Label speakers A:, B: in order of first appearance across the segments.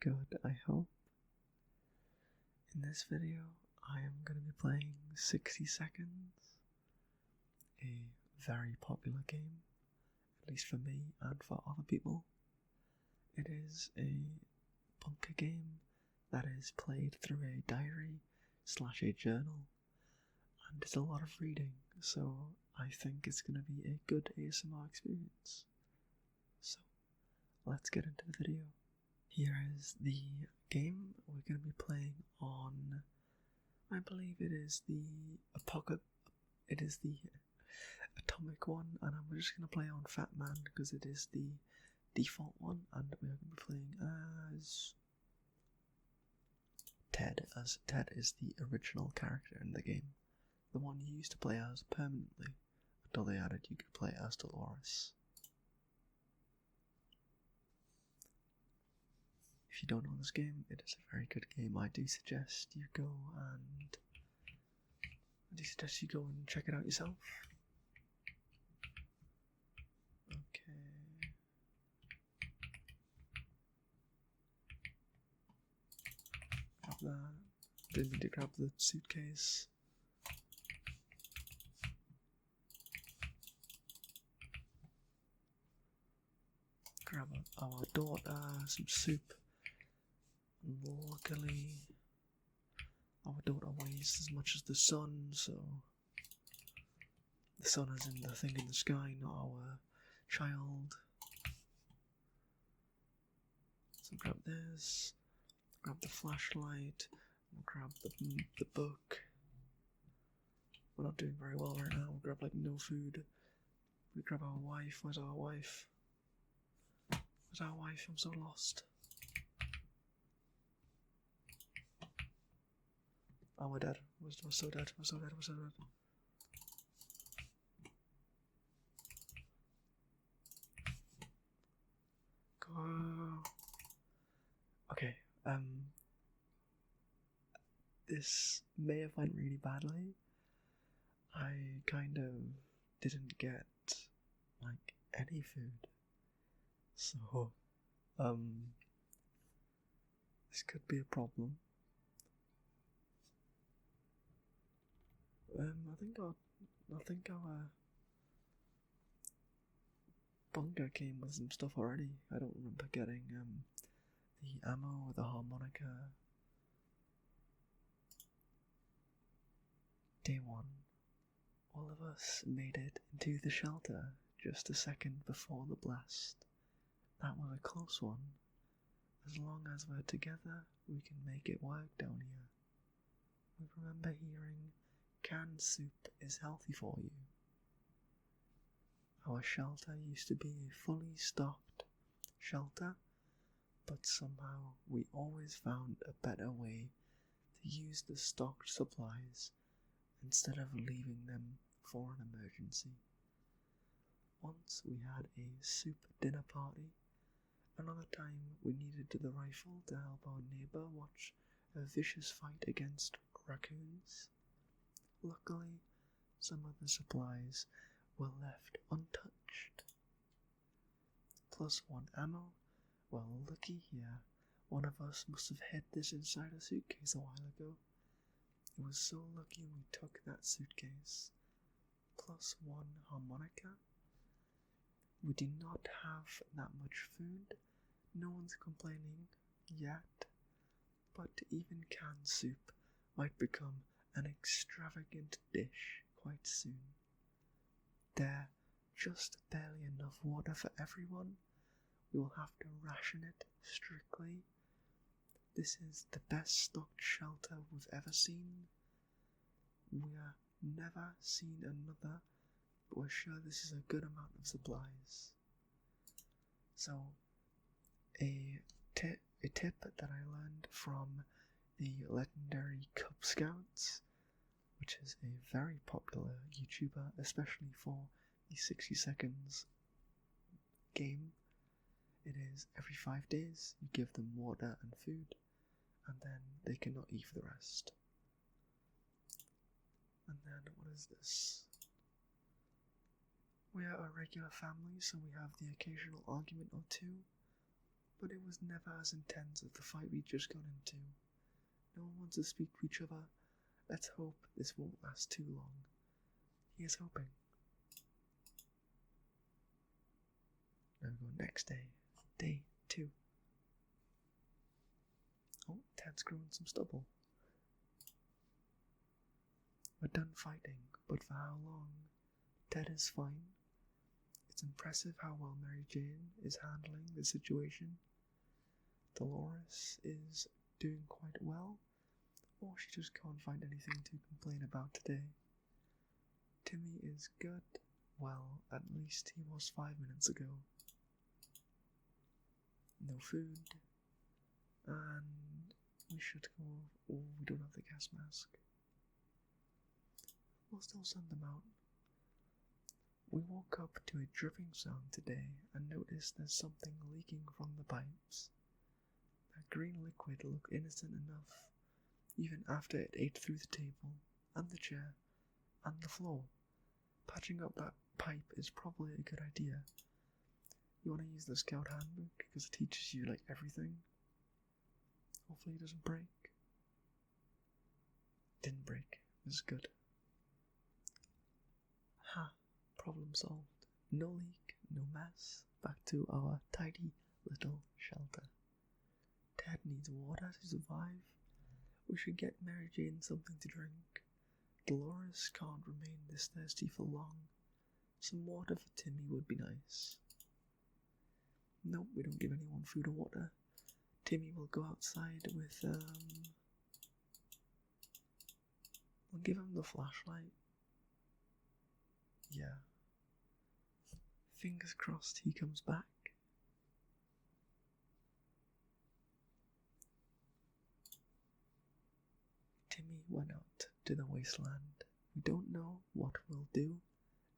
A: good, I hope. In this video, I am going to be playing 60 Seconds, a very popular game, at least for me and for other people. It is a bunker game that is played through a diary/a journal, and it's a lot of reading, so I think it's going to be a good ASMR experience. So, let's get into the video. Here is the game we're going to be playing on, I believe it is the Atomic one, and I'm just going to play on Fat Man because it is the default one, and we're going to be playing as Ted, as Ted is the original character in the game, the one you used to play as permanently, until they added you could play as Dolores. If you don't know this game, it is a very good game. I do suggest you go and check it out yourself. Okay. Grab that. Didn't need to grab the suitcase. Grab our daughter some soup. Luckily, our daughter weighs as much as the sun, so the sun is in the thing in the sky, not our child. So grab this, grab the flashlight, we'll grab the book. We're not doing very well right now. We'll grab like no food. We grab our wife. Where's our wife? Where's our wife? I'm so lost. Oh, we're dead. We're so dead. We're so dead. We're so dead. Go. Okay. This may have went really badly. I kind of didn't get like any food, so this could be a problem. I think our bunker came with some stuff already. I don't remember getting the ammo or the harmonica. Day 1. All of us made it into the shelter just a second before the blast. That was a close one. As long as we're together, we can make it work down here. We remember hearing canned soup is healthy for you. Our shelter used to be a fully stocked shelter, but somehow we always found a better way to use the stocked supplies instead of leaving them for an emergency. Once we had a soup dinner party. Another time we needed the rifle to help our neighbour watch a vicious fight against raccoons. Luckily, some of the supplies were left untouched. +1 ammo. Well, looky here. One of us must have hid this inside a suitcase a while ago. It was so lucky we took that suitcase. +1 harmonica. We do not have that much food. No one's complaining yet, but even canned soup might become an extravagant dish quite soon. There, just barely enough water for everyone. We will have to ration it strictly. This is the best stocked shelter we've ever seen. We're never seen another, but we're sure this is a good amount of supplies. So, a tip that I learned from the legendary Cub Scouts, which is a very popular YouTuber, especially for the 60 Seconds game. It is every 5 days you give them water and food, and then they cannot eat for the rest. And then, what is this? We are a regular family, so we have the occasional argument or two. but it was never as intense as the fight we just got into. No one wants to speak to each other. Let's hope this won't last too long. Here's hoping. Now we go next day. Day 2. Oh, Ted's growing some stubble. We're done fighting, but for how long? Ted is fine. It's impressive how well Mary Jane is handling the situation. Dolores is doing quite well, or she just can't find anything to complain about today. Timmy is good. Well, at least he was 5 minutes ago. No food. And we should go. Oh, we don't have the gas mask. We'll still send them out. We woke up to a dripping sound today and noticed there's something leaking from the pipes. That green liquid looked innocent enough, even after it ate through the table, and the chair, and the floor. Patching up that pipe is probably a good idea. You want to use the Scout Handbook because it teaches you like everything. Hopefully it doesn't break. Didn't break. This is good. Ha! Problem solved. No leak, no mess. Back to our tidy little shelter. Ted needs water to survive. We should get Mary Jane something to drink. Dolores can't remain this thirsty for long. Some water for Timmy would be nice. Nope, we don't give anyone food or water. Timmy will go outside with, we'll give him the flashlight. Yeah. Fingers crossed he comes back. Timmy went out to the wasteland. We don't know what we'll do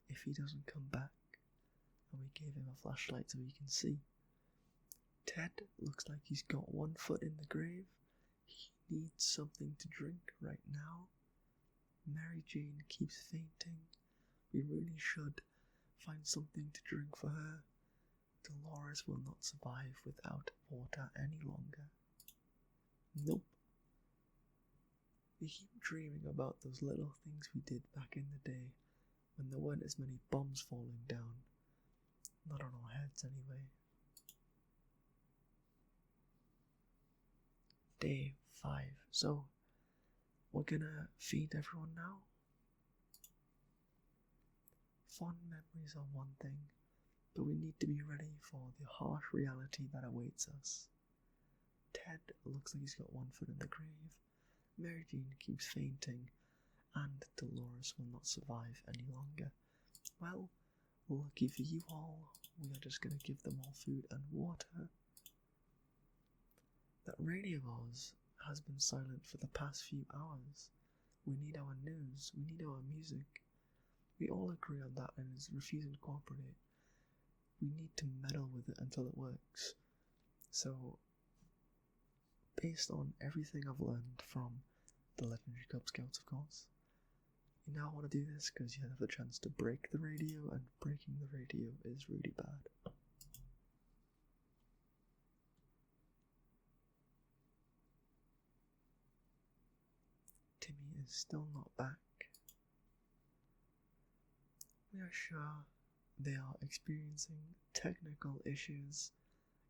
A: if he doesn't come back. And we gave him a flashlight so he can see. Ted looks like he's got one foot in the grave. He needs something to drink right now. Mary Jane keeps fainting. We really should find something to drink for her. Dolores will not survive without water any longer. Nope. We keep dreaming about those little things we did back in the day when there weren't as many bombs falling down. Not on our heads anyway. Day 5. So, we're gonna feed everyone now. Fond memories are one thing, but we need to be ready for the harsh reality that awaits us. Ted looks like he's got one foot in the grave. Mary Jane keeps fainting, and Dolores will not survive any longer. Well, lucky for you all, we are just gonna give them all food and water. That radio of ours has been silent for the past few hours. We need our news, we need our music. We all agree on that and is refusing to cooperate. We need to meddle with it until it works. So, based on everything I've learned from the Legendary Cub Scouts, of course, you now want to do this because you have the chance to break the radio, and breaking the radio is really bad. Timmy is still not back. We are sure they are experiencing technical issues.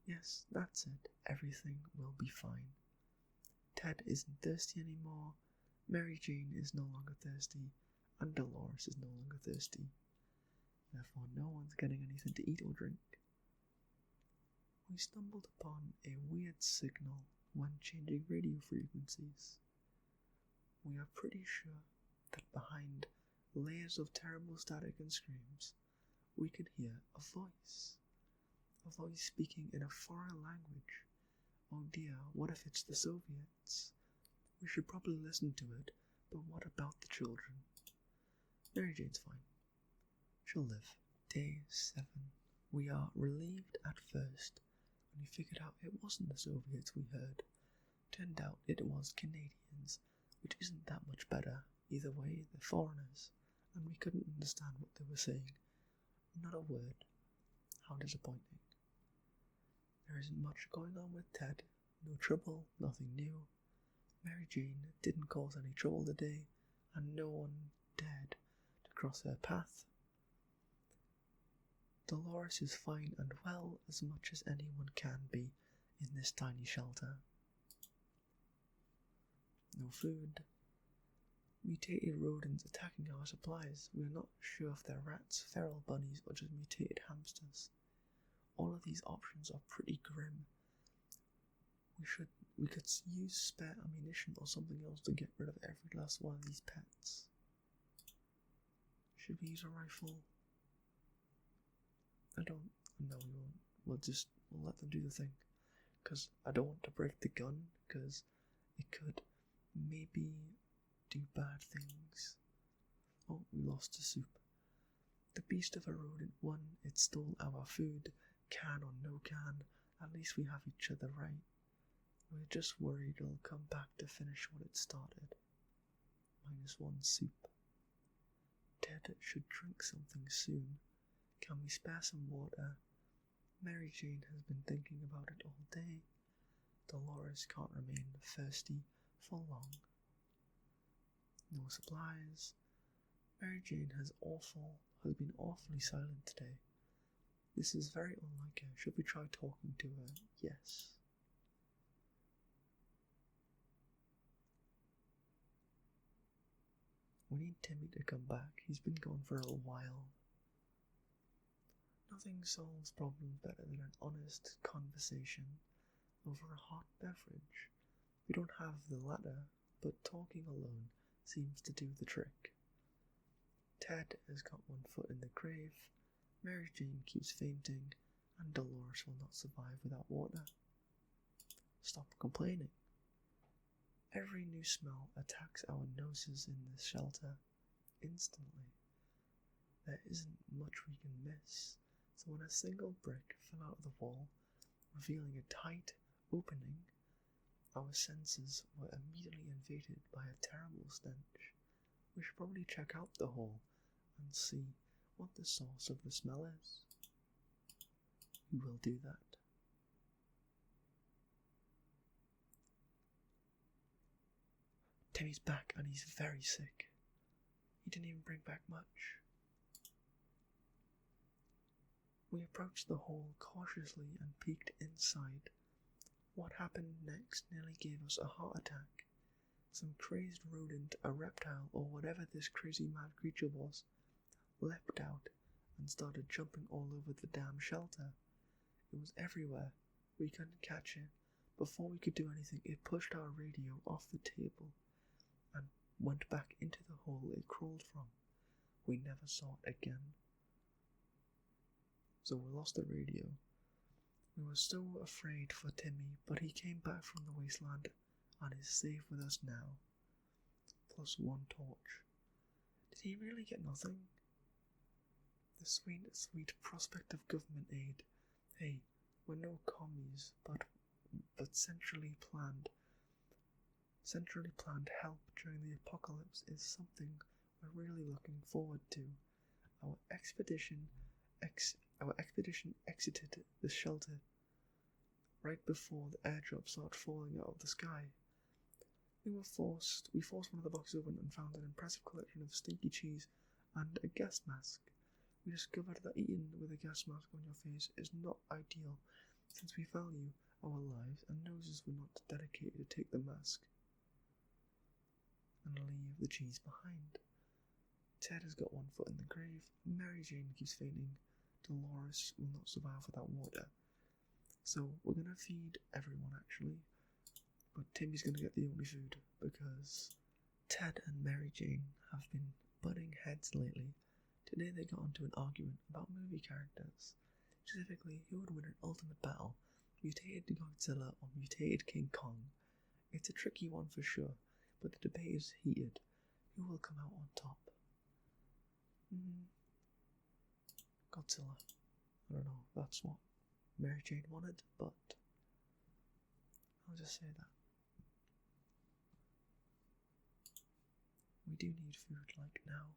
A: Yes, that's it. Everything will be fine. Ted isn't thirsty anymore. Mary Jane is no longer thirsty. And Dolores is no longer thirsty. Therefore, no one's getting anything to eat or drink. We stumbled upon a weird signal when changing radio frequencies. We are pretty sure that behind layers of terrible static and screams, we could hear a voice speaking in a foreign language. Oh dear, what if it's the Soviets? We should probably listen to it, but what about the children? Mary Jane's fine. She'll live. Day 7. We are relieved at first when we figured out it wasn't the Soviets we heard. Turned out it was Canadians, which isn't that much better. Either way, they're foreigners, and we couldn't understand what they were saying. Not a word. How disappointing. There isn't much going on with Ted. No trouble, nothing new. Mary Jane didn't cause any trouble today, and no one dared to cross her path. Dolores is fine and well, as much as anyone can be in this tiny shelter. No food. Mutated rodents attacking our supplies. We are not sure if they're rats, feral bunnies, or just mutated hamsters. All of these options are pretty grim. We could use spare ammunition or something else to get rid of every last one of these pets. Should we use a rifle? No, we won't. We'll let them do the thing. Because I don't want to break the gun, because it could maybe do bad things. Oh, we lost the soup. The beast of a rodent won. It stole our food, can or no can. At least we have each other right. We're just worried it'll come back to finish what it started. -1 soup. Ted should drink something soon. Can we spare some water? Mary Jane has been thinking about it all day. Dolores can't remain thirsty for long. No supplies. Mary Jane has been awfully silent today. This is very unlike her. Should we try talking to her? Yes. We need Timmy to come back. He's been gone for a while. Nothing solves problems better than an honest conversation over a hot beverage. We don't have the latter, but talking alone seems to do the trick. Ted has got one foot in the grave, Mary Jane keeps fainting, and Dolores will not survive without water. Stop complaining. Every new smell attacks our noses in this shelter instantly. There isn't much we can miss, so when a single brick fell out of the wall, revealing a tight opening, our senses were immediately invaded by a terrible stench. We should probably check out the hole and see what the source of the smell is. We will do that. Timmy's back and he's very sick. He didn't even bring back much. We approached the hole cautiously and peeked inside. What happened next nearly gave us a heart attack. Some crazed rodent, a reptile, or whatever this crazy mad creature was, leapt out and started jumping all over the damn shelter. It was everywhere. We couldn't catch it. Before we could do anything, it pushed our radio off the table and went back into the hole it crawled from. We never saw it again. So we lost the radio. We were so afraid for Timmy, but he came back from the wasteland and is safe with us now. +1 torch. Did he really get nothing? The sweet prospect of government aid. Hey, we're no commies, but centrally planned help during the apocalypse is something we're really looking forward to. Our expedition exited the shelter right before the airdrop started falling out of the sky. We forced one of the boxes open and found an impressive collection of stinky cheese and a gas mask. We discovered that eating with a gas mask on your face is not ideal, since we value our lives and noses were not dedicated to take the mask and leave the cheese behind. Ted has got one foot in the grave. Mary Jane keeps fainting. Dolores will not survive without water. So we're gonna feed everyone actually, but Timmy's gonna get the only food because Ted and Mary Jane have been butting heads lately. Today they got into an argument about movie characters, specifically who would win an ultimate battle, mutated Godzilla or mutated King Kong. It's a tricky one for sure, but the debate is heated. Who will come out on top? Godzilla. I don't know if that's what Mary Jane wanted, but I'll just say that. We do need food like now.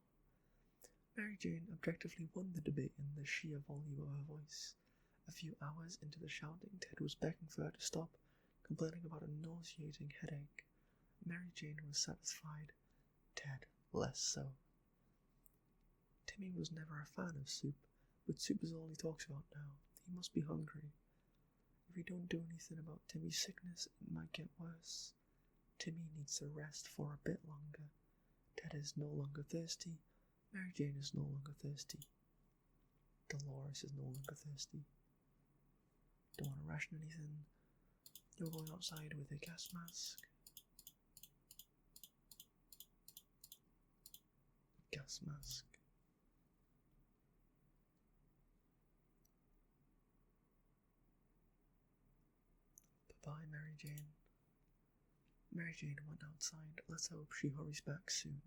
A: Mary Jane objectively won the debate in the sheer volume of her voice. A few hours into the shouting, Ted was begging for her to stop, complaining about a nauseating headache. Mary Jane was satisfied, Ted less so. Timmy was never a fan of soup, but soup is all he talks about now. He must be hungry. If we don't do anything about Timmy's sickness, it might get worse. Timmy needs to rest for a bit longer. Ted is no longer thirsty. Mary Jane is no longer thirsty. Dolores is no longer thirsty. Don't want to ration anything. You're going outside with a gas mask. Gas mask. Bye-bye, Mary Jane. Mary Jane went outside. Let's hope she hurries back soon.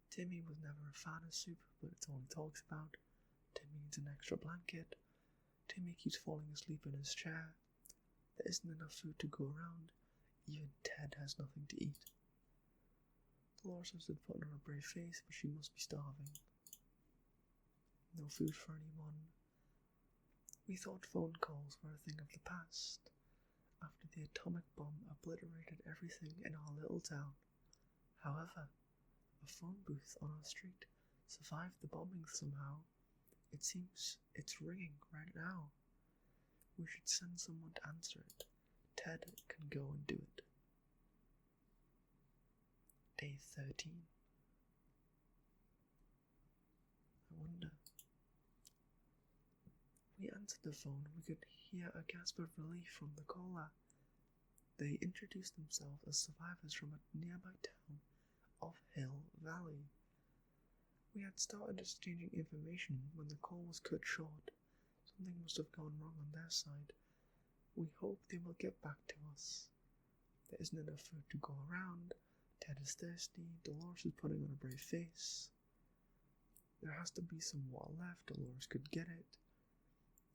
A: Timmy was never a fan of soup, but it's all he talks about. Timmy needs an extra blanket. Timmy keeps falling asleep in his chair. There isn't enough food to go around. Even Ted has nothing to eat. Dolores has been putting on a brave face, but she must be starving. No food for anyone. We thought phone calls were a thing of the past, after the atomic bomb obliterated everything in our little town. However, a phone booth on our street survived the bombing somehow. It seems it's ringing right now. We should send someone to answer it. Ted can go and do it. Day 13. I wonder. We answered the phone. We could hear a gasp of relief from the caller. They introduced themselves as survivors from a nearby town of Hill Valley. We had started exchanging information when the call was cut short. Something must have gone wrong on their side. We hope they will get back to us. There isn't enough food to go around. Ted is thirsty. Dolores is putting on a brave face. There has to be some water left. Dolores could get it.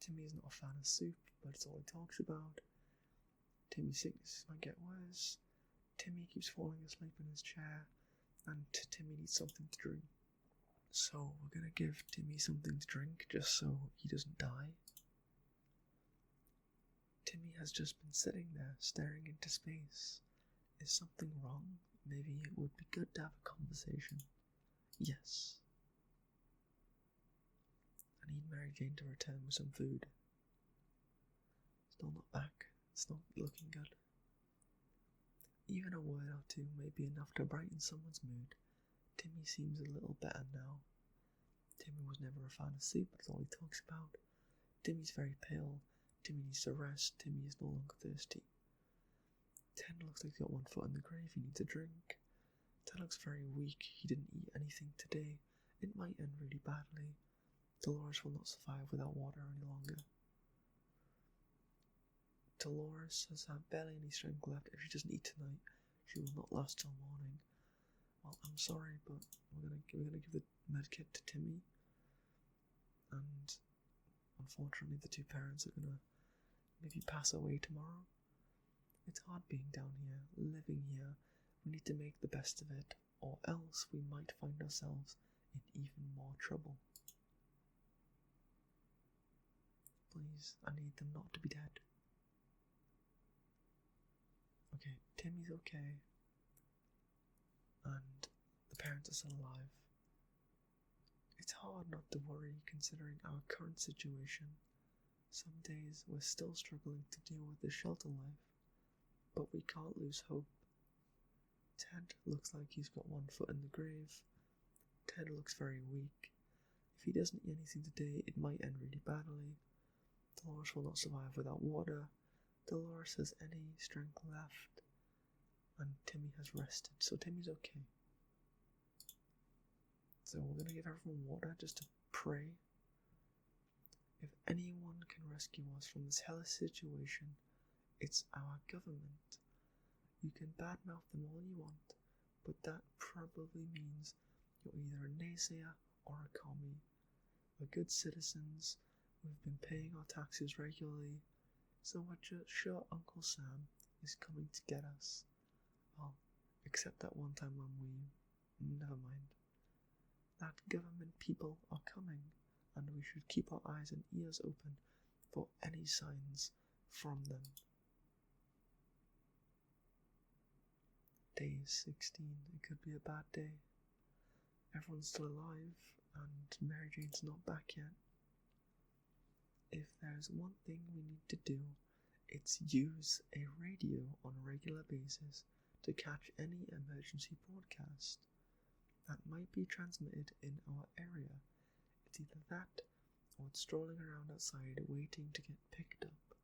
A: Timmy is not a fan of soup, but it's all he talks about. Timmy's sickness might get worse. Timmy keeps falling asleep in his chair, and Timmy needs something to drink. So we're gonna give Timmy something to drink just so he doesn't die. Timmy has just been sitting there staring into space. Is something wrong? Maybe it would be good to have a conversation. Yes. I need Mary Jane to return with some food. Still not back. It's not looking good. Even a word or two may be enough to brighten someone's mood. Timmy seems a little better now. Timmy was never a fan of soup, that's all he talks about. Timmy's very pale. Timmy needs to rest. Timmy is no longer thirsty. Ted looks like he's got one foot in the grave. He needs a drink. Ted looks very weak. He didn't eat anything today. It might end really badly. Dolores will not survive without water any longer. Dolores has barely any strength left. If she doesn't eat tonight, she will not last till morning. Well, I'm sorry, but we're gonna give the medkit to Timmy, and unfortunately, the two parents are gonna maybe pass away tomorrow. It's hard being down here, living here. We need to make the best of it, or else we might find ourselves in even more trouble. Please, I need them not to be dead. Okay, Timmy's okay, and the parents are still alive. It's hard not to worry considering our current situation. Some days we're still struggling to deal with the shelter life, but we can't lose hope. Ted looks like he's got one foot in the grave. Ted looks very weak. If he doesn't eat anything today, it might end really badly. Dolores will not survive without water. Dolores has any strength left, and Timmy has rested, so Timmy's okay. So we're gonna give everyone water just to pray. If anyone can rescue us from this hellish situation, it's our government. You can badmouth them all you want, but that probably means you're either a naysayer or a commie. We're good citizens. We've been paying our taxes regularly, so we're sure Uncle Sam is coming to get us. Well, except that one time when never mind. That government people are coming, and we should keep our eyes and ears open for any signs from them. Day 16, it could be a bad day. Everyone's still alive, and Mary Jane's not back yet. If there's one thing we need to do, it's use a radio on a regular basis to catch any emergency broadcast that might be transmitted in our area. It's either that or it's strolling around outside waiting to get picked up.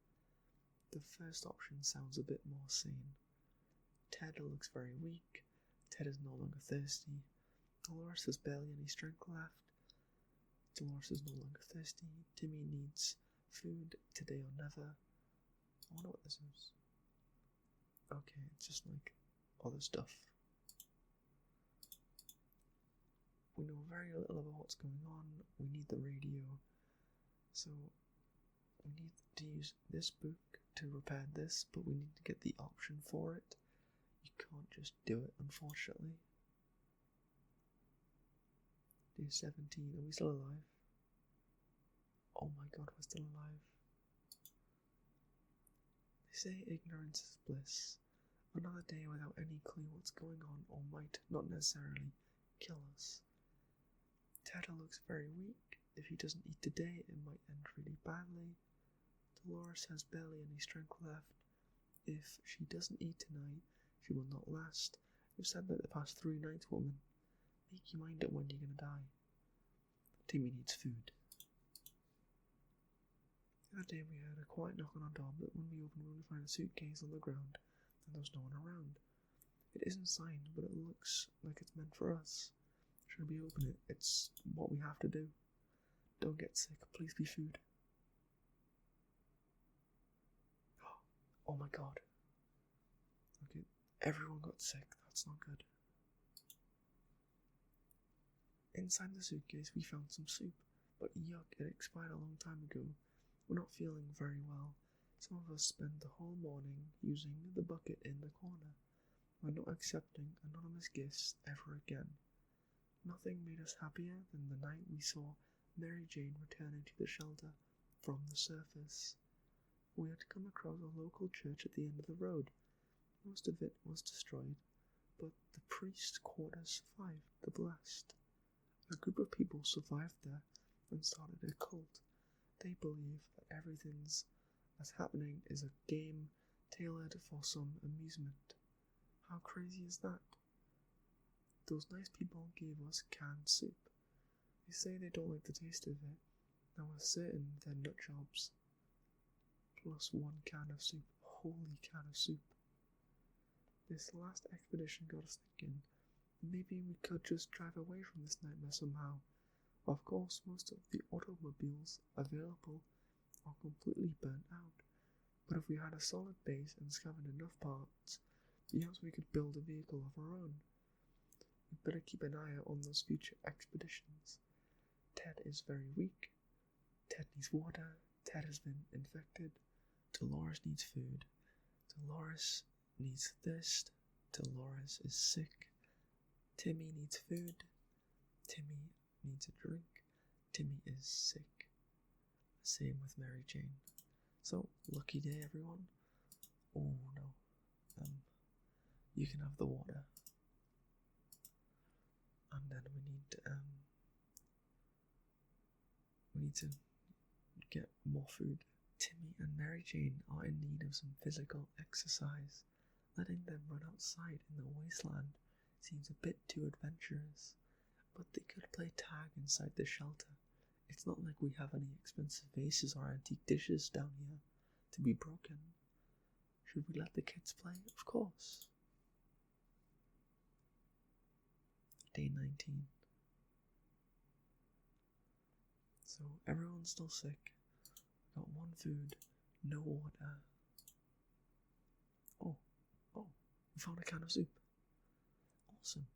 A: The first option sounds a bit more sane. Ted looks very weak. Ted is no longer thirsty. Dolores has barely any strength left. Dolores is no longer thirsty. Timmy needs food today or never. I wonder what this is. Okay, it's just like other stuff. We know very little about what's going on. We need the radio. So we need to use this book to repair this, but we need to get the option for it. You can't just do it, unfortunately. Day 17, are we still alive? Oh my god, we're still alive. They say ignorance is bliss. Another day without any clue what's going on, or might not necessarily kill us. Ted looks very weak. If he doesn't eat today, it might end really badly. Dolores has barely any strength left. If she doesn't eat tonight, she will not last. You've said that the past 3 nights, woman. Make your mind up when you're gonna die. Timmy needs food. The other day we heard a quiet knock on our door, but when we opened we found a suitcase on the ground, and there was no one around. It isn't signed, but it looks like it's meant for us. Should we open it? It's what we have to do. Don't get sick, please be food. Oh my god. Okay, everyone got sick, that's not good. Inside the suitcase we found some soup, but yuck, it expired a long time ago. We're not feeling very well. Some of us spent the whole morning using the bucket in the corner. We're not accepting anonymous gifts ever again. Nothing made us happier than the night we saw Mary Jane returning to the shelter from the surface. We had come across a local church at the end of the road. Most of it was destroyed, but the priest's quarters survived the blast. A group of people survived there and started a cult. They believe that everything that's happening is a game tailored for some amusement. How crazy is that? Those nice people gave us canned soup. They say they don't like the taste of it, and we're certain they're nut jobs. Plus 1 can of soup. Holy can of soup. This last expedition got us thinking, maybe we could just drive away from this nightmare somehow. Of course, most of the automobiles available are completely burnt out, but if we had a solid base and scavenged enough parts, perhaps we could build a vehicle of our own. We'd better keep an eye out on those future expeditions. Ted is very weak. Ted needs water. Ted has been infected. Dolores needs food. Dolores needs thirst. Dolores is sick. Timmy needs food. Timmy needs a drink. Timmy is sick. Same with Mary Jane. So, lucky day everyone. Oh no. You can have the water. And then we need to get more food. Timmy and Mary Jane are in need of some physical exercise. Letting them run outside in the wasteland seems a bit too adventurous, but they could play tag inside the shelter. It's not like we have any expensive vases or antique dishes down here to be broken. Should we let the kids play? Of course. Day 19. So everyone's still sick. We got 1 food, no water. Oh, we found a can of soup. Awesome.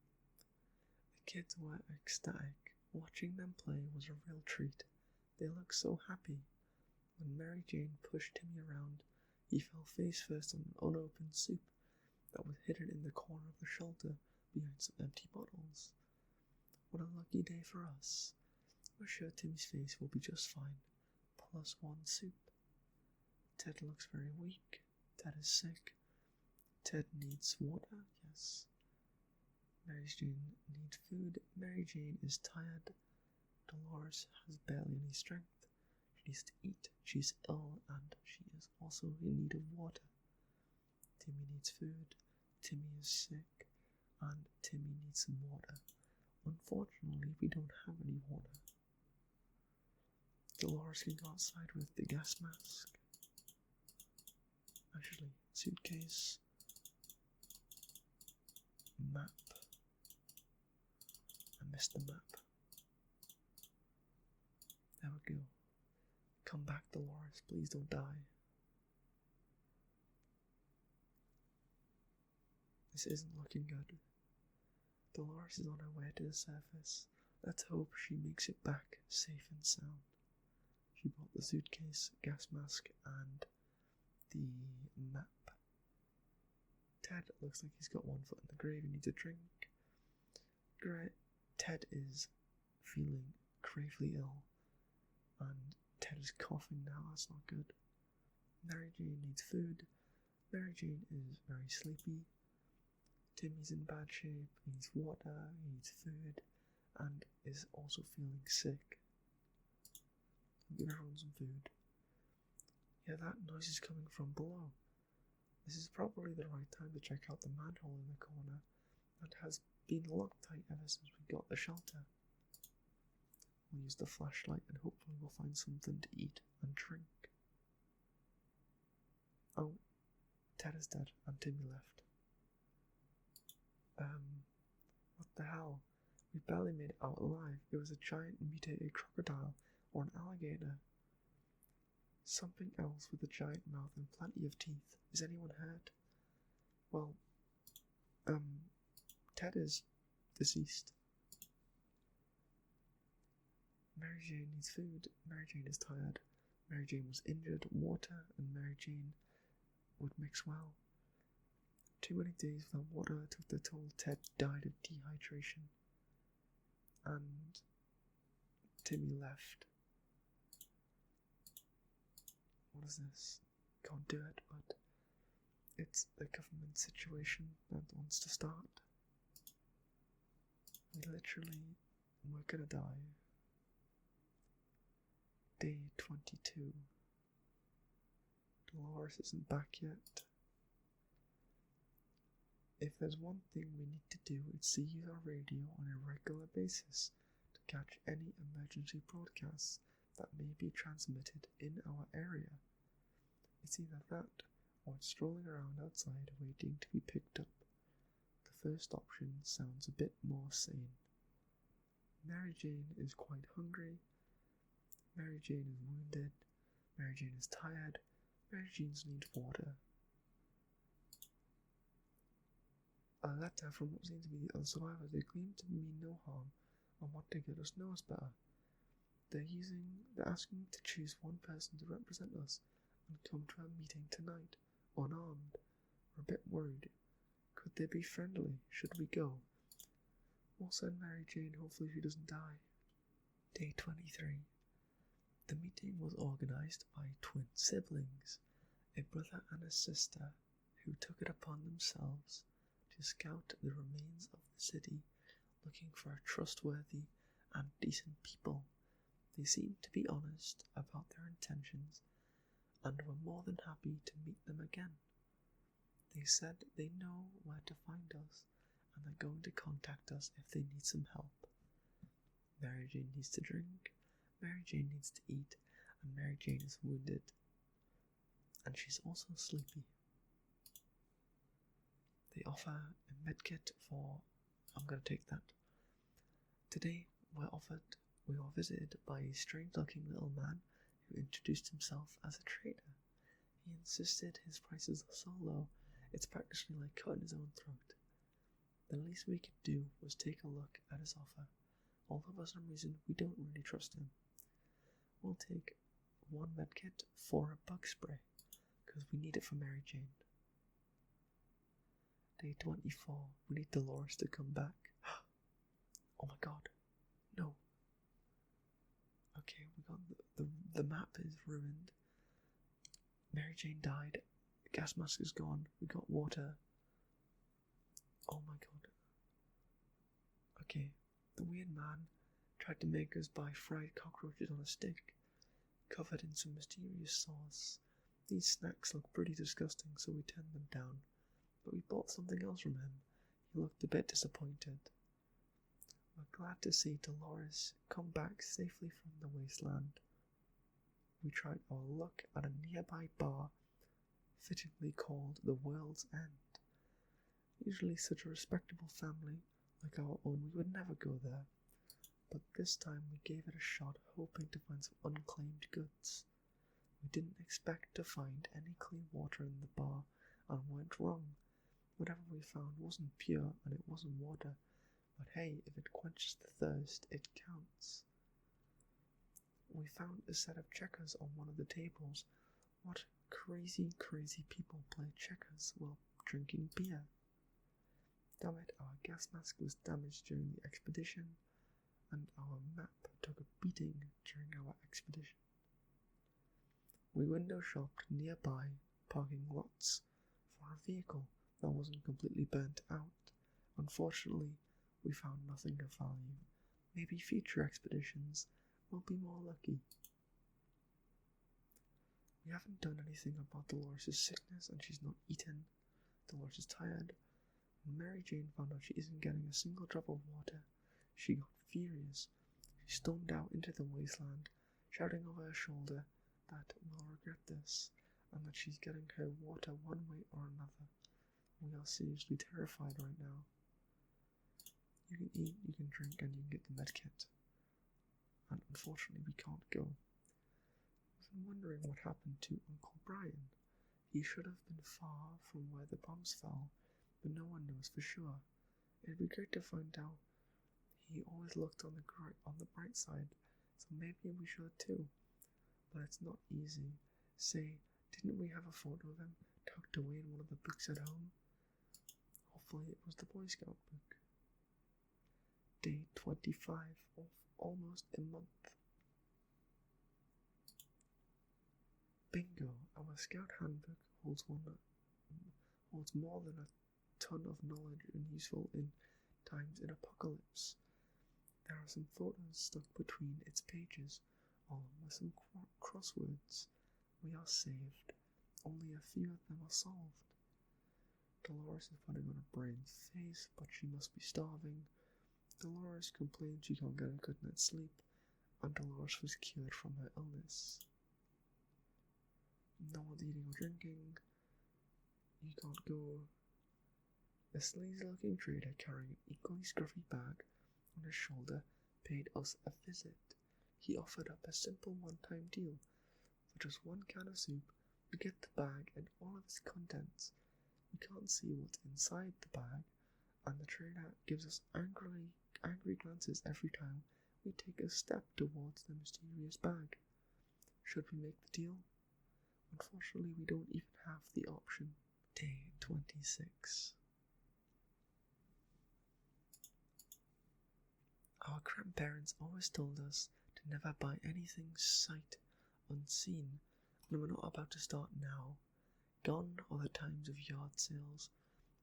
A: The kids were ecstatic. Watching them play was a real treat. They looked so happy. When Mary Jane pushed Timmy around, he fell face first on an unopened soup that was hidden in the corner of the shelter behind some empty bottles. What a lucky day for us. We're sure Timmy's face will be just fine. Plus 1 soup. Ted looks very weak. Ted is sick. Ted needs water, yes. Mary Jane needs food. Mary Jane is tired. Dolores has barely any strength. She needs to eat. She's ill and she is also in need of water. Timmy needs food. Timmy is sick and Timmy needs some water. Unfortunately, we don't have any water. Dolores can go outside with the gas mask. Actually, suitcase, map. I missed the map. There we go. Come back, Dolores. Please don't die. This isn't looking good. Dolores is on her way to the surface. Let's hope she makes it back safe and sound. She bought the suitcase, gas mask, and the map. Ted looks like he's got one foot in the grave and needs a drink. Ted is feeling gravely ill, and Ted is coughing now. That's not good. Mary Jane needs food. Mary Jane is very sleepy. Timmy's in bad shape. He needs water, he needs food, and is also feeling sick. Give everyone some food. Yeah, that noise is coming from below. This is probably the right time to check out the manhole in the corner that has been locked tight ever since we got the shelter. We'll use the flashlight and hopefully we'll find something to eat and drink. Oh, Ted is dead and Timmy left. What the hell? We barely made it out alive. It was a giant mutated crocodile or an alligator. Something else with a giant mouth and plenty of teeth. Is anyone hurt? Well, Ted is deceased. Mary Jane needs food. Mary Jane is tired. Mary Jane was injured. Water and Mary Jane would mix well. Too many days without water took their toll. Ted died of dehydration. And Timmy left. What is this? Can't do it, but it's the government situation that wants to start. We're gonna die. Day 22. Dolores isn't back yet. If there's one thing we need to do, it's to use our radio on a regular basis to catch any emergency broadcasts that may be transmitted in our area. It's either that or it's strolling around outside waiting to be picked up. The first option sounds a bit more sane. Mary Jane is quite hungry. Mary Jane is wounded. Mary Jane is tired. Mary Jane needs water. A letter from what seems to be the other survivors. They claim to mean no harm and want to get us know us better. They're asking to choose one person to represent us and come to our meeting tonight, unarmed. We're a bit worried. Could they be friendly? Should we go? We'll send Mary Jane, hopefully she doesn't die. Day 23. The meeting was organised by twin siblings, a brother and a sister, who took it upon themselves to scout the remains of the city, looking for trustworthy and decent people. They seemed to be honest about their intentions and were more than happy to meet them again. They said they know where to find us and they're going to contact us if they need some help. Mary Jane needs to drink, Mary Jane needs to eat, and Mary Jane is wounded. And she's also sleepy. They offer a medkit for... I'm going to take that. Today we were visited by a strange-looking little man who introduced himself as a trader. He insisted his prices are so low, it's practically like cutting his own throat. The least we could do was take a look at his offer, although for some reason we don't really trust him. We'll take one medkit for a bug spray, because we need it for Mary Jane. Day 24, we need Dolores to come back. Oh my god, no. Okay, we got the map is ruined. Mary Jane died. The gas mask is gone. We got water. Oh my god. Okay, the weird man tried to make us buy fried cockroaches on a stick, covered in some mysterious sauce. These snacks look pretty disgusting, so we turned them down, but we bought something else from him. He looked a bit disappointed. We're glad to see Dolores come back safely from the wasteland. We tried our luck at a nearby bar, fittingly called the World's End. Usually such a respectable family like our own, we would never go there, but this time we gave it a shot, hoping to find some unclaimed goods. We didn't expect to find any clean water in the bar, and went wrong. Whatever we found wasn't pure, and it wasn't water, but hey, if it quenches the thirst, it counts. We found a set of checkers on one of the tables. What crazy people play checkers while drinking beer? Damn it, our gas mask was damaged during the expedition, and our map took a beating during our expedition. We window shopped nearby parking lots for a vehicle that wasn't completely burnt out. Unfortunately, we found nothing of value. Maybe future expeditions will be more lucky. We haven't done anything about Dolores' sickness, and she's not eaten. Dolores is tired. When Mary Jane found out she isn't getting a single drop of water, she got furious. She stormed out into the wasteland, shouting over her shoulder that we'll regret this, and that she's getting her water one way or another. We are seriously terrified right now. You can eat, you can drink, and you can get the medkit. And unfortunately we can't go. I've been wondering what happened to Uncle Brian. He should have been far from where the bombs fell, but no one knows for sure. It'd be great to find out. He always looked on the bright side, so maybe we should too. But it's not easy. Say, didn't we have a photo of him tucked away in one of the books at home? Hopefully it was the Boy Scout book. Day 25 of almost a month. Bingo! Our Scout handbook holds more than a ton of knowledge and useful in times in apocalypse. There are some photos stuck between its pages, along with some crosswords. We are saved. Only a few of them are solved. Dolores is putting on a brave face, but she must be starving. Dolores complains she can't get a good night's sleep, and Dolores was cured from her illness. No one's eating or drinking. You can't go. A sleazy-looking trader carrying an equally scruffy bag on his shoulder paid us a visit. He offered up a simple one-time deal. For just one can of soup, we get the bag and all of its contents. We can't see what's inside the bag, and the trader gives us angry glances every time we take a step towards the mysterious bag. Should we make the deal? Unfortunately, we don't even have the option. Day 26. Our grandparents always told us to never buy anything sight unseen, and we're not about to start now. Gone are the times of yard sales.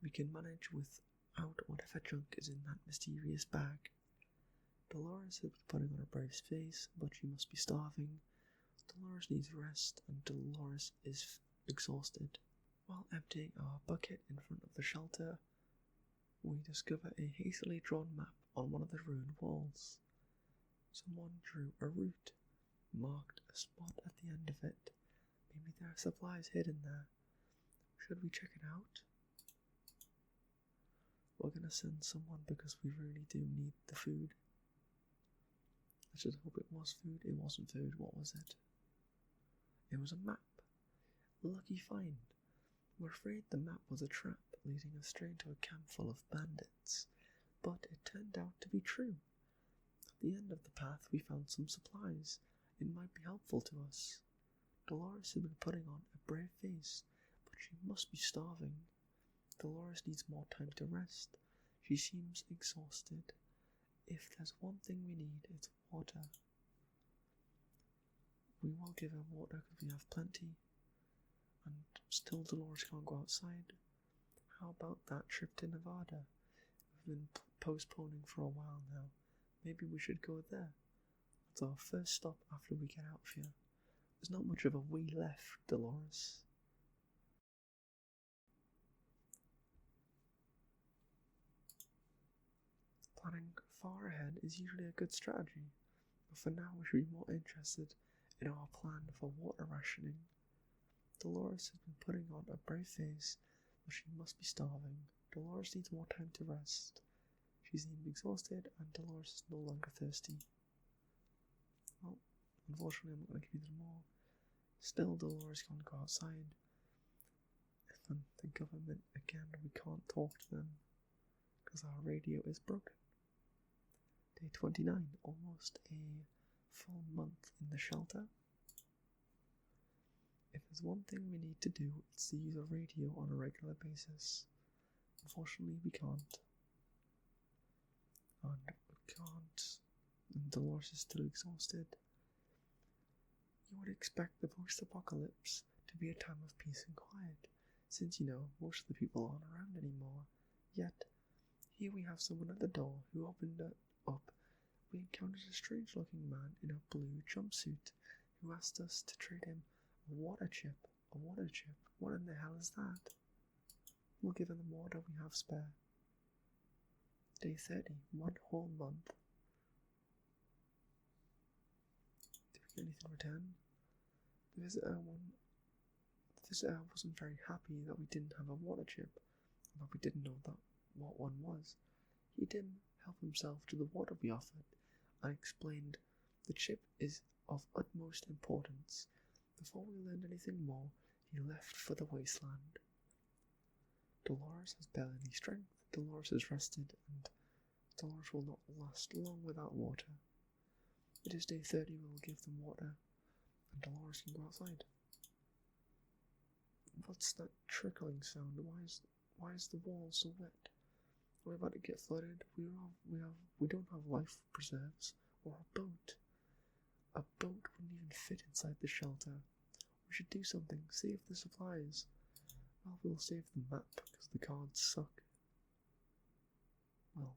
A: We can manage without whatever junk is in that mysterious bag. Dolores has been putting on a brave face, but she must be starving. Dolores needs rest, and Dolores is exhausted. While emptying our bucket in front of the shelter, we discover a hastily drawn map on one of the ruined walls. Someone drew a route, marked a spot at the end of it. Maybe there are supplies hidden there. Should we check it out? We're gonna send someone because we really do need the food. Let's just hope it was food. It wasn't food. What was it? It was a map. Lucky find. We're afraid the map was a trap, leading us straight into a camp full of bandits. But it turned out to be true. At the end of the path we found some supplies. It might be helpful to us. Dolores had been putting on a brave face, but she must be starving. Dolores needs more time to rest. She seems exhausted. If there's one thing we need, it's water. We will give her water because we have plenty. and still Dolores can't go outside. How about that trip to Nevada? We've been postponing for a while now. Maybe we should go there. That's our first stop after we get out of here. There's not much of a we left, Dolores. Planning far ahead is usually a good strategy, but for now we should be more interested in our plan for water rationing. Dolores has been putting on a brave face, but she must be starving. Dolores needs more time to rest. She seems exhausted, and Dolores is no longer thirsty. Well, unfortunately I'm not going to give you them more. Still, Dolores can't go outside. And the government, again, we can't talk to them, because our radio is broken. Day 29, almost a full month in the shelter. If there's one thing we need to do, it's to use a radio on a regular basis. Unfortunately, we can't. And Dolores is still exhausted. You would expect the post-apocalypse to be a time of peace and quiet, since most of the people aren't around anymore. Yet, here we have someone at the door who opened it up. We encountered a strange-looking man in a blue jumpsuit who asked us to trade him a water chip. A water chip? What in the hell is that? We'll give him the water we have spare. Day 30, 1 whole month. Did we get anything in return? The visitor wasn't very happy that we didn't have a water chip, but we didn't know what one was. He didn't help himself to the water we offered. I explained the chip is of utmost importance. Before we learned anything more, he left for the wasteland. Dolores has barely any strength. Dolores is rested, and Dolores will not last long without water. It is day 30. We will give them water, and Dolores can go outside. What's that trickling sound? Why is the wall so wet? We're about to get flooded. We don't have life preserves or a boat. A boat wouldn't even fit inside the shelter. We should do something. Save the supplies. Well, we'll save the map because the cards suck. Well,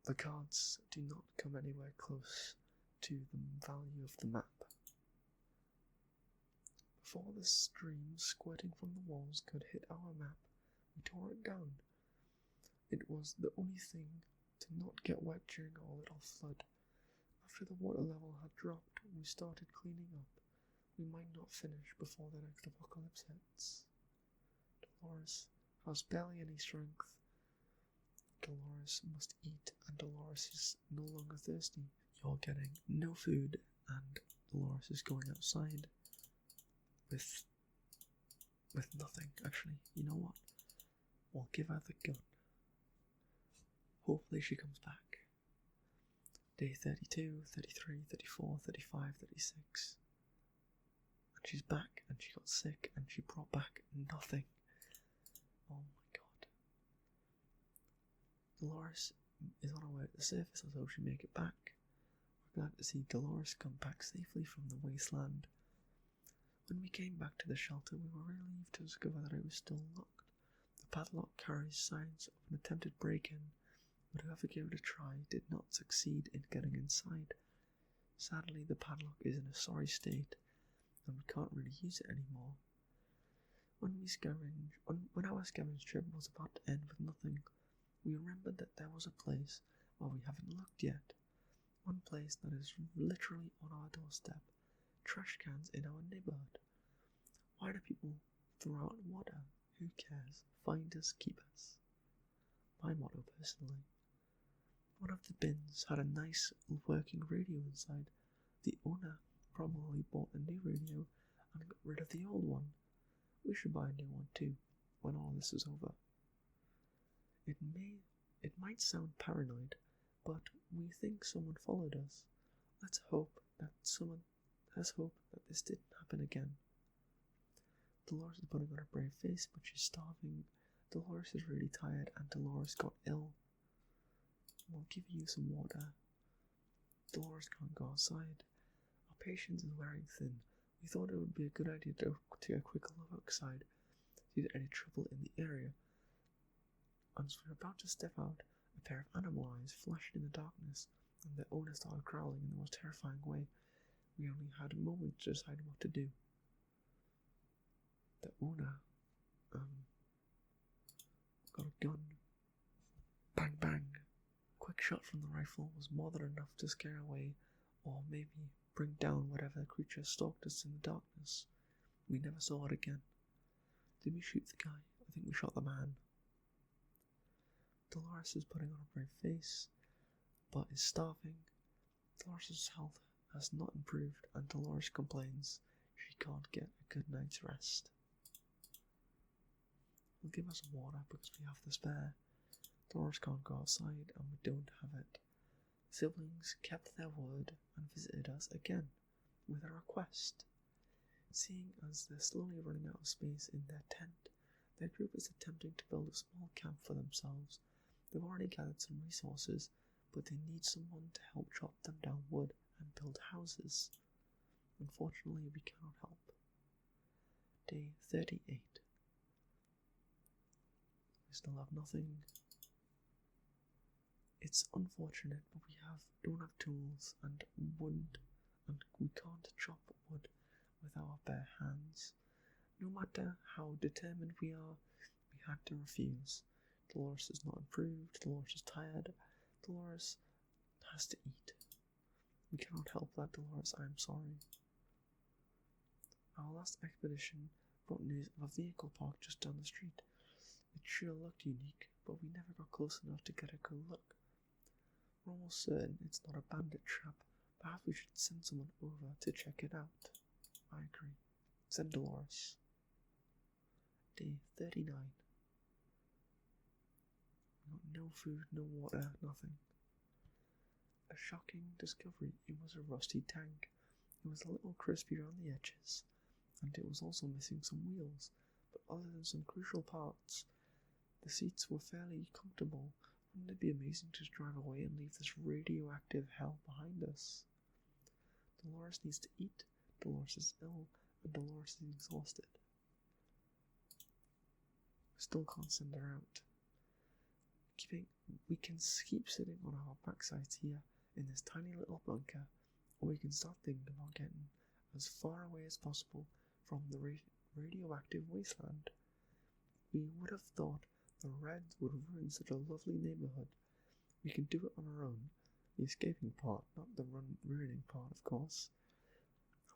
A: the cards do not come anywhere close to the value of the map. Before the stream squirting from the walls could hit our map, we tore it down. It was the only thing to not get wet during our little flood. After the water level had dropped, we started cleaning up. We might not finish before the next apocalypse hits. Dolores has barely any strength. Dolores must eat, and Dolores is no longer thirsty. You're getting no food, and Dolores is going outside with nothing. Actually, you know what? We'll give her the gun. Hopefully she comes back. Day 32, 33, 34, 35, 36. And she's back, and she got sick, and she brought back nothing. Oh my god. Dolores is on her way to the surface, so she make it back. We're glad to see Dolores come back safely from the wasteland. When we came back to the shelter, we were relieved to discover that it was still locked. The padlock carries signs of an attempted break-in, but whoever gave it a try did not succeed in getting inside. Sadly, the padlock is in a sorry state, and we can't really use it anymore. When our scavenge trip was about to end with nothing, we remembered that there was a place where we haven't looked yet. One place that is literally on our doorstep. Trash cans in our neighborhood. Why do people throw out water? Who cares? Find us, keep us. My motto, personally. One of the bins had a nice working radio inside. The owner probably bought a new radio and got rid of the old one. We should buy a new one too, when all this is over. It might sound paranoid, but we think someone followed us. Let's hope that this didn't happen again. Dolores is putting on a brave face, but she's starving. Dolores is really tired, and Dolores got ill. We'll give you some water. Dolores can't go outside. Our patience is wearing thin. We thought it would be a good idea to take a quick look outside, see if there's any trouble in the area. And as we were about to step out, a pair of animal eyes flashed in the darkness, and their owner started growling in the most terrifying way. We only had a moment to decide what to do. The owner, got a gun. Bang bang! A quick shot from the rifle was more than enough to scare away, or maybe bring down whatever creature stalked us in the darkness. We never saw it again. Did we shoot the guy? I think we shot the man. Dolores is putting on a brave face, but is starving. Dolores' health has not improved, and Dolores complains she can't get a good night's rest. We'll give us water because we have the spare. Dolores can't go outside and we don't have it. Siblings kept their word and visited us again with a request. Seeing as they're slowly running out of space in their tent, their group is attempting to build a small camp for themselves. They've already gathered some resources, but they need someone to help chop them down wood and build houses. Unfortunately, we cannot help. Day 38. We still have nothing. It's unfortunate, but we don't have tools and wood, and we can't chop wood with our bare hands. No matter how determined we are, we had to refuse. Dolores is not improved, Dolores is tired, Dolores has to eat. We cannot help that, Dolores, I am sorry. Our last expedition brought news of a vehicle parked just down the street. It sure looked unique, but we never got close enough to get a good look. We're almost certain it's not a bandit trap. Perhaps we should send someone over to check it out. I agree. Send Dolores. Day 39. We got no food, no water, nothing. A shocking discovery. It was a rusty tank. It was a little crispy around the edges, and it was also missing some wheels, but other than some crucial parts, the seats were fairly comfortable. Wouldn't it be amazing to drive away and leave this radioactive hell behind us? Dolores needs to eat, Dolores is ill, and Dolores is exhausted. Still can't send her out. We can keep sitting on our backsides here in this tiny little bunker, or we can start thinking about getting as far away as possible from the radioactive wasteland. We would have thought the Reds would ruin such a lovely neighborhood. We can do it on our own, the escaping part, not the ruining part, of course.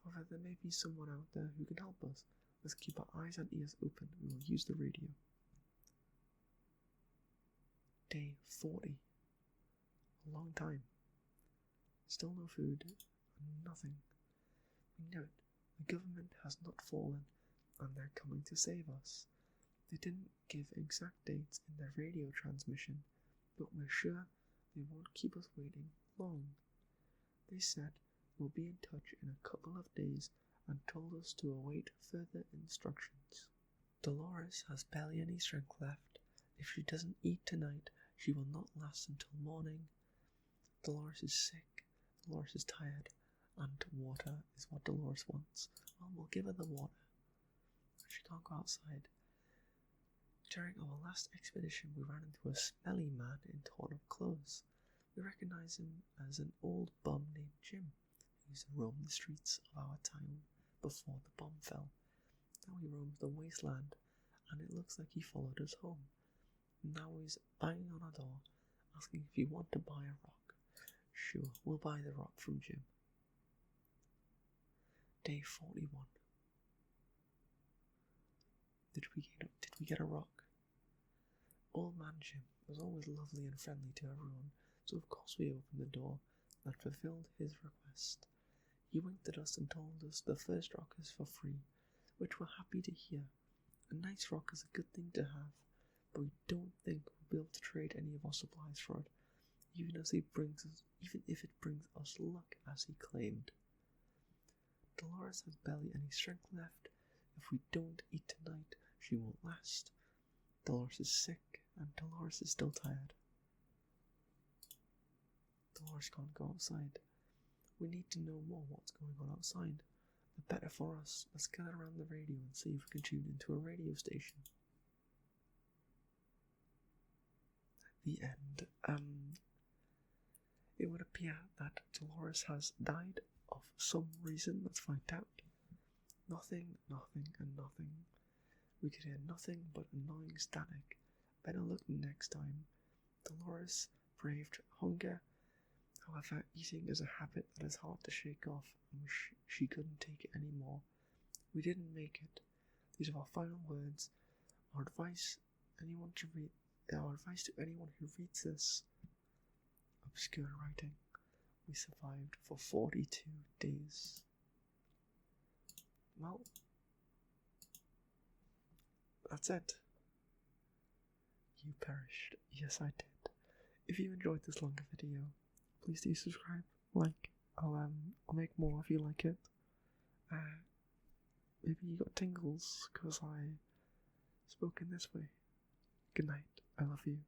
A: However, there may be someone out there who can help us. Let's keep our eyes and ears open. We will use the radio. Day 40. A long time. Still no food, and nothing. We know it. The government has not fallen, and they're coming to save us. They didn't give exact dates in their radio transmission, but we're sure they won't keep us waiting long. They said we'll be in touch in a couple of days and told us to await further instructions. Dolores has barely any strength left. If she doesn't eat tonight, she will not last until morning. Dolores is sick, Dolores is tired, and water is what Dolores wants. Well, we'll give her the water. She can't go outside. During our last expedition, we ran into a smelly man in torn up clothes. We recognized him as an old bum named Jim, who used to roam the streets of our town before the bomb fell. Now he roams the wasteland, and it looks like he followed us home. Now he's banging on our door, asking if we want to buy a rock. Sure, we'll buy the rock from Jim. Day 41. Did we get a rock? Old man Jim was always lovely and friendly to everyone, so of course we opened the door and fulfilled his request. He winked at us and told us the first rock is for free, which we're happy to hear. A nice rock is a good thing to have, but we don't think we'll be able to trade any of our supplies for it, even if it brings us luck as he claimed. Dolores has barely any strength left. If we don't eat tonight, she won't last. Dolores is sick, and Dolores is still tired. Dolores can't go outside. We need to know more what's going on outside. the better for us. Let's gather around the radio and see if we can tune into a radio station. The end. It would appear that Dolores has died of some reason. Let's find out. Nothing, and nothing. We could hear nothing but annoying static. Better look next time. Dolores braved hunger. However, eating is a habit that is hard to shake off, and she couldn't take it anymore. We didn't make it. These are our final words. Our advice to anyone who reads this obscure writing. We survived for 42 days. Well, that's it. You perished. Yes, I did. If you enjoyed this longer video, please do subscribe, like. I'll make more if you like it. Maybe you got tingles because I spoke in this way. Good night. I love you.